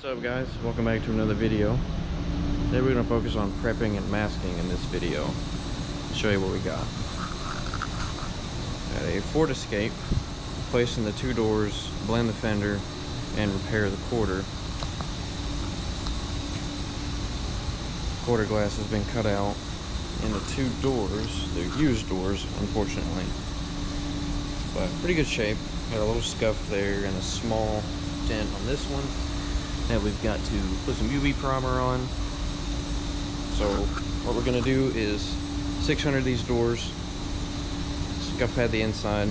What's up guys, welcome back to another video. Today we're going to focus on prepping and masking in this video. I'll show you what we got. Got a Ford Escape, placing the two doors, blend the fender, and repair the quarter. Quarter glass has been cut out in the two doors. They're used doors, unfortunately, but pretty good shape. Got a little scuff there and a small dent on this one that we've got to put some UV primer on. So what we're going to do is 600 these doors, scuff pad the inside.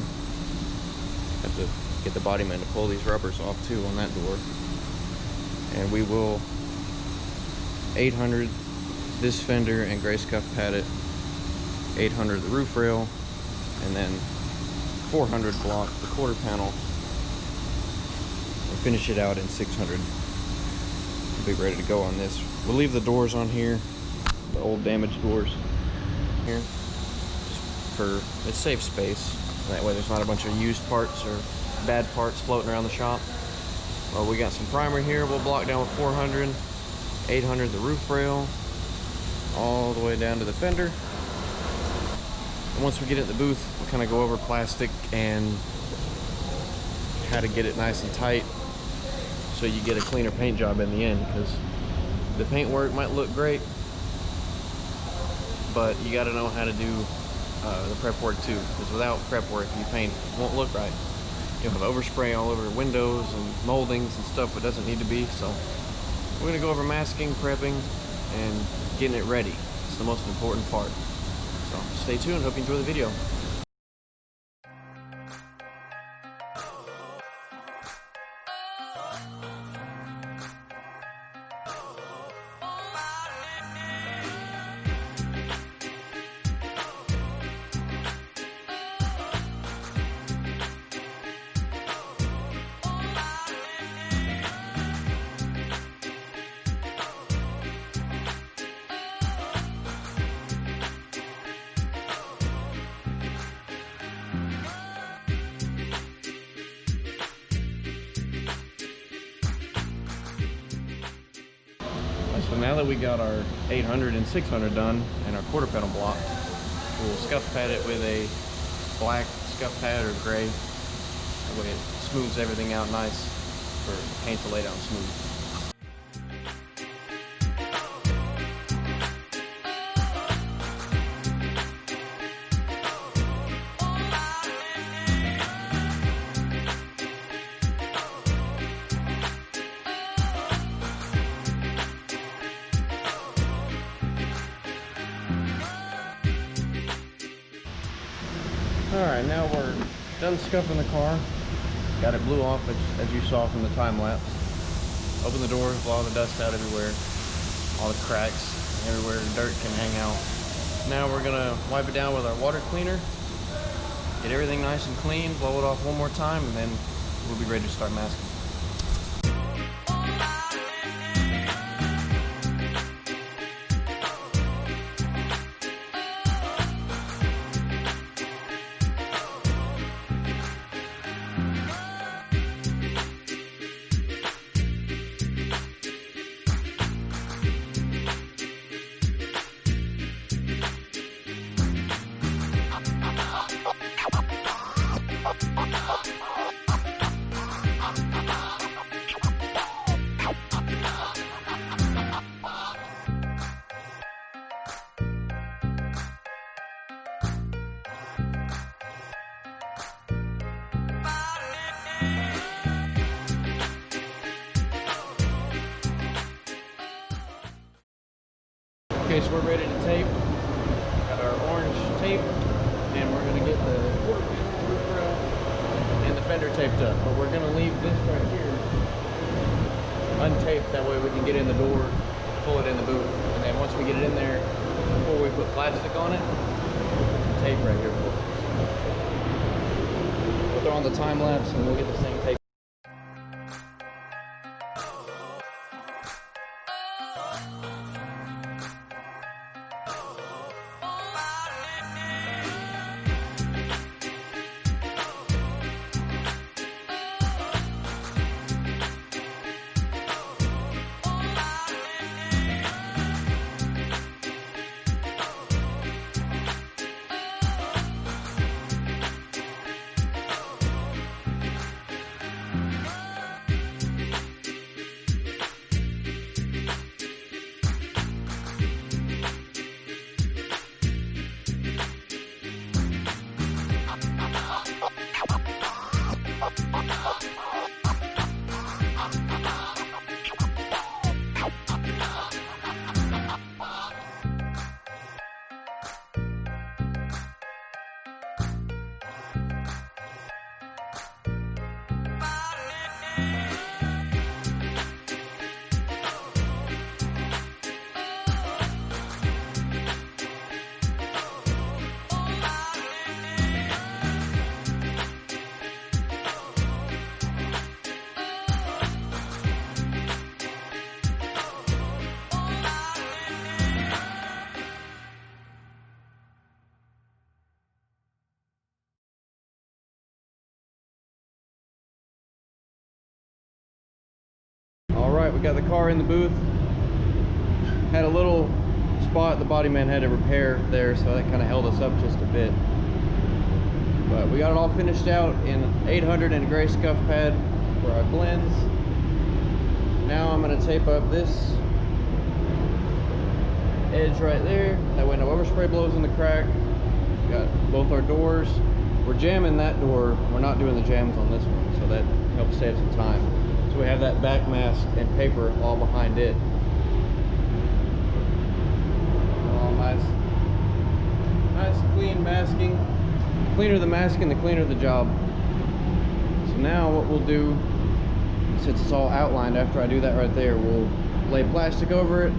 Have to get the body man to pull these rubbers off too on that door. And we will 800 this fender and gray scuff pad it, 800 the roof rail, and then 400 block the quarter panel, and finish it out in 600. We'll be ready to go on this. We'll leave the doors on here, the old damaged doors here, just for it's safe space. That way there's not a bunch of used parts or bad parts floating around the shop. Well, we got some primer here. We'll block down with 400, 800 the roof rail, all the way down to the fender. And once we get it in the booth, we'll kind of go over plastic and how to get it nice and tight so you get a cleaner paint job in the end, because the paint work might look great, but you got to know how to do the prep work too, because without prep work, your paint won't look right. You'll have overspray all over windows and moldings and stuff that doesn't need to be. So we're going to go over masking, prepping, and getting it ready. It's the most important part. So stay tuned. Hope you enjoy the video. So now that we got our 800 and 600 done and our quarter panel blocked, we'll scuff pad it with a black scuff pad or gray. That way it smooths everything out nice for the paint to lay down smooth. Alright, now we're done scuffing the car. Got it blew off as you saw from the time lapse. Open the doors, blow all the dust out everywhere. All the cracks, everywhere dirt can hang out. Now we're gonna wipe it down with our water cleaner. Get everything nice and clean, blow it off one more time, and then we'll be ready to start masking. Okay, so we're ready to tape. Got our orange tape, and we're going to get the quarter panel, roof rail, and the fender taped up. But we're going to leave this right here untaped. That way we can get in the door, pull it in the booth, and then once we get it in there, before we put plastic on it, we'll put some tape right here for it. We'll throw on the time lapse, and we'll get the same tape. right. We got the car in the booth. Had a little spot the body man had to repair there, so that kind of held us up just a bit. But we got it all finished out in 800 and a gray scuff pad for our blends. Now I'm going to tape up this edge right there. That way no overspray blows in the crack. We got both our doors. We're jamming that door. We're not doing the jams on this one, so that helps save some time. So we have that back mask and paper all behind it. All nice clean masking. The cleaner the masking, the cleaner the job. So now what we'll do, since it's all outlined after I do that right there, we'll lay plastic over it,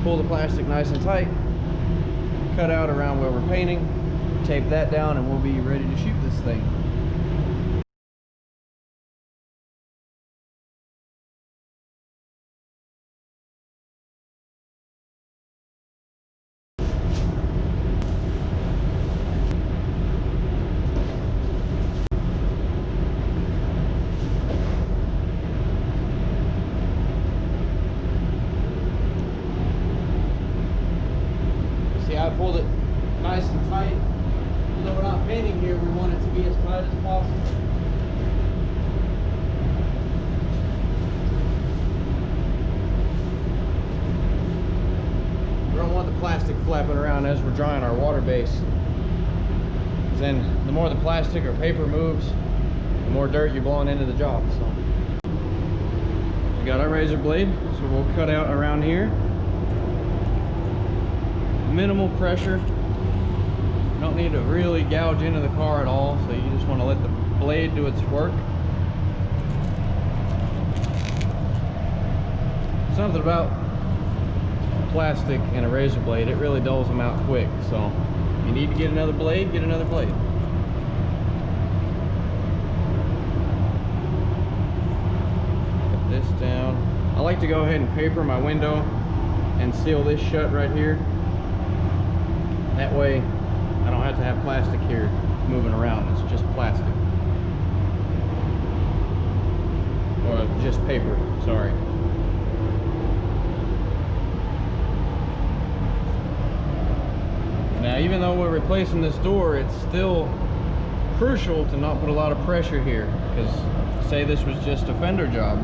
pull the plastic nice and tight, cut out around where we're painting, tape that down, and we'll be ready to shoot this thing. I pulled it nice and tight. Although we're not painting here, we want it to be as tight as possible. We don't want the plastic flapping around as we're drying our water base. Then the more the plastic or paper moves, the more dirt you're blowing into the job. So we got our razor blade, so we'll cut out around here. Minimal pressure. You don't need to really gouge into the car at all, so you just want to let the blade do its work. Something about plastic and a razor blade, it really dulls them out quick. So if you need to get another blade, get another blade. Put this down. I like to go ahead and paper my window and seal this shut right here. That way, I don't have to have plastic here moving around. It's just plastic. Or just paper, sorry. Now, even though we're replacing this door, it's still crucial to not put a lot of pressure here. Because say this was just a fender job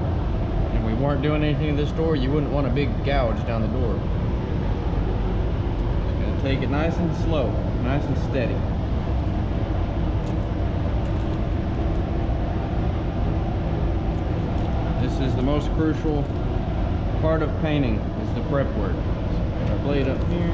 and we weren't doing anything to this door, you wouldn't want a big gouge down the door. Take it nice and slow, nice and steady. This is the most crucial part of painting, is the prep work. So put our blade up here.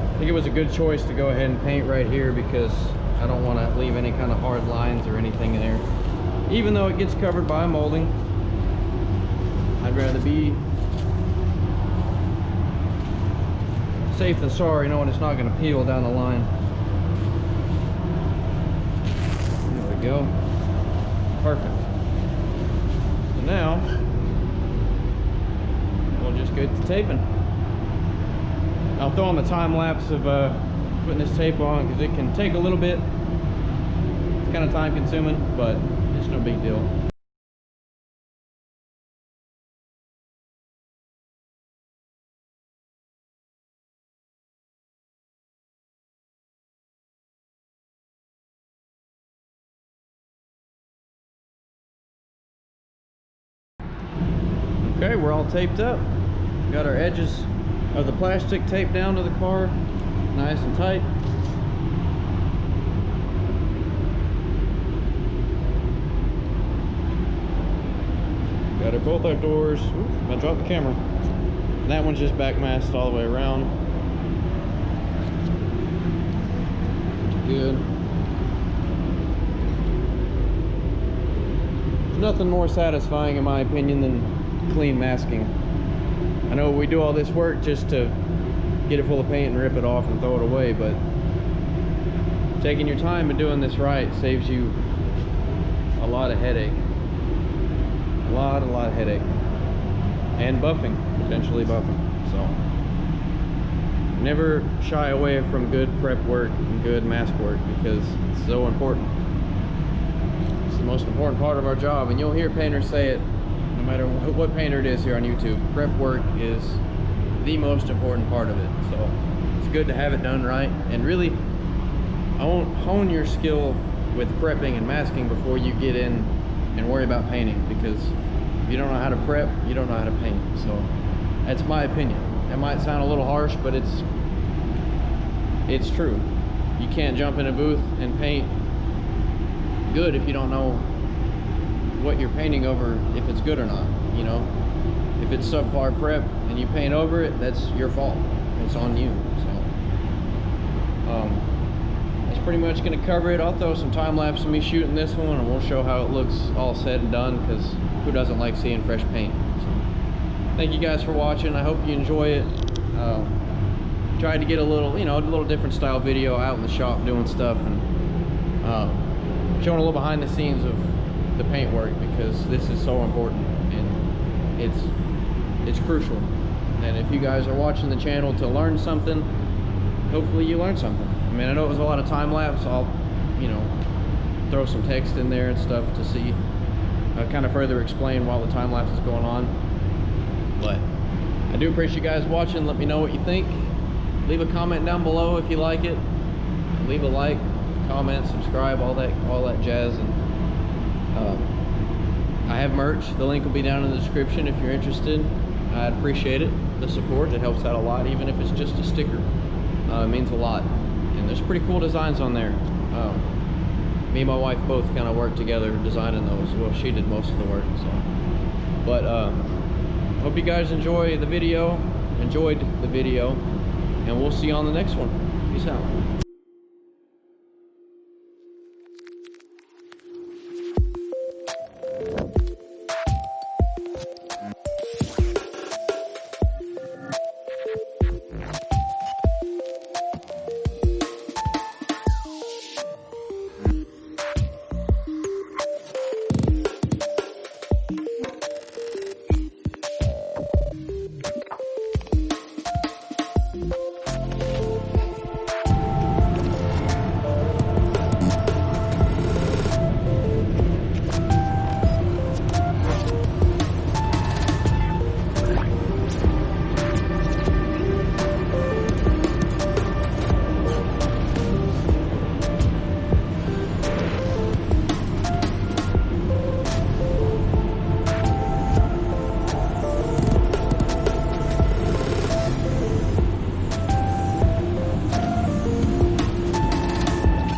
I think it was a good choice to go ahead and paint right here because I don't want to leave any kind of hard lines or anything in there. Even though it gets covered by molding, I'd rather be safe than sorry, knowing it's not going to peel down the line. There we go. Perfect. So now, we'll just go to taping. I'll throw on the time lapse of putting this tape on because it can take a little bit. It's kind of time consuming, but it's no big deal. Okay, we're all taped up. Got our edges of the plastic taped down to the car, nice and tight. Got it, both our doors. Oops, I dropped the camera. That one's just back masked all the way around. Good. There's nothing more satisfying, in my opinion, than clean masking. I know we do all this work just to get it full of paint and rip it off and throw it away, but taking your time and doing this right saves you a lot of headache. A lot of headache. And buffing, potentially buffing. So never shy away from good prep work and good mask work, because it's so important. It's the most important part of our job, and you'll hear painters say it no matter what painter it is here on YouTube. Prep work is the most important part of it, so it's good to have it done right. And really hone your skill with prepping and masking before you get in and worry about painting, because if you don't know how to prep, you don't know how to paint. So that's my opinion. That might sound a little harsh, but it's true. You can't jump in a booth and paint good if you don't know what you're painting over, if it's good or not. You know, if it's subpar prep and you paint over it, that's your fault. It's on you. So that's pretty much going to cover it. I'll throw some time lapse of me shooting this one, and we'll show how it looks all said and done, because who doesn't like seeing fresh paint? So thank you guys for watching. I hope you enjoy it. Tried to get a little, you know, a little different style video out in the shop doing stuff, and showing a little behind the scenes of the paint work, because this is so important and it's crucial. And if you guys are watching the channel to learn something, hopefully you learned something. I mean, I know it was a lot of time lapse. I'll, you know, throw some text in there and stuff to see, kind of further explain while the time lapse is going on. But I do appreciate you guys watching. Let me know what you think. Leave a comment down below if you like it. Leave a like, comment, subscribe, all that jazz. And I have merch. The link will be down in the description if you're interested. I'd appreciate it, the support. It helps out a lot, even if it's just a sticker. It means a lot. And there's pretty cool designs on there. Me and my wife both kind of worked together designing those. Well, she did most of the work, so. But hope you guys enjoyed the video, and we'll see you on the next one. Peace out.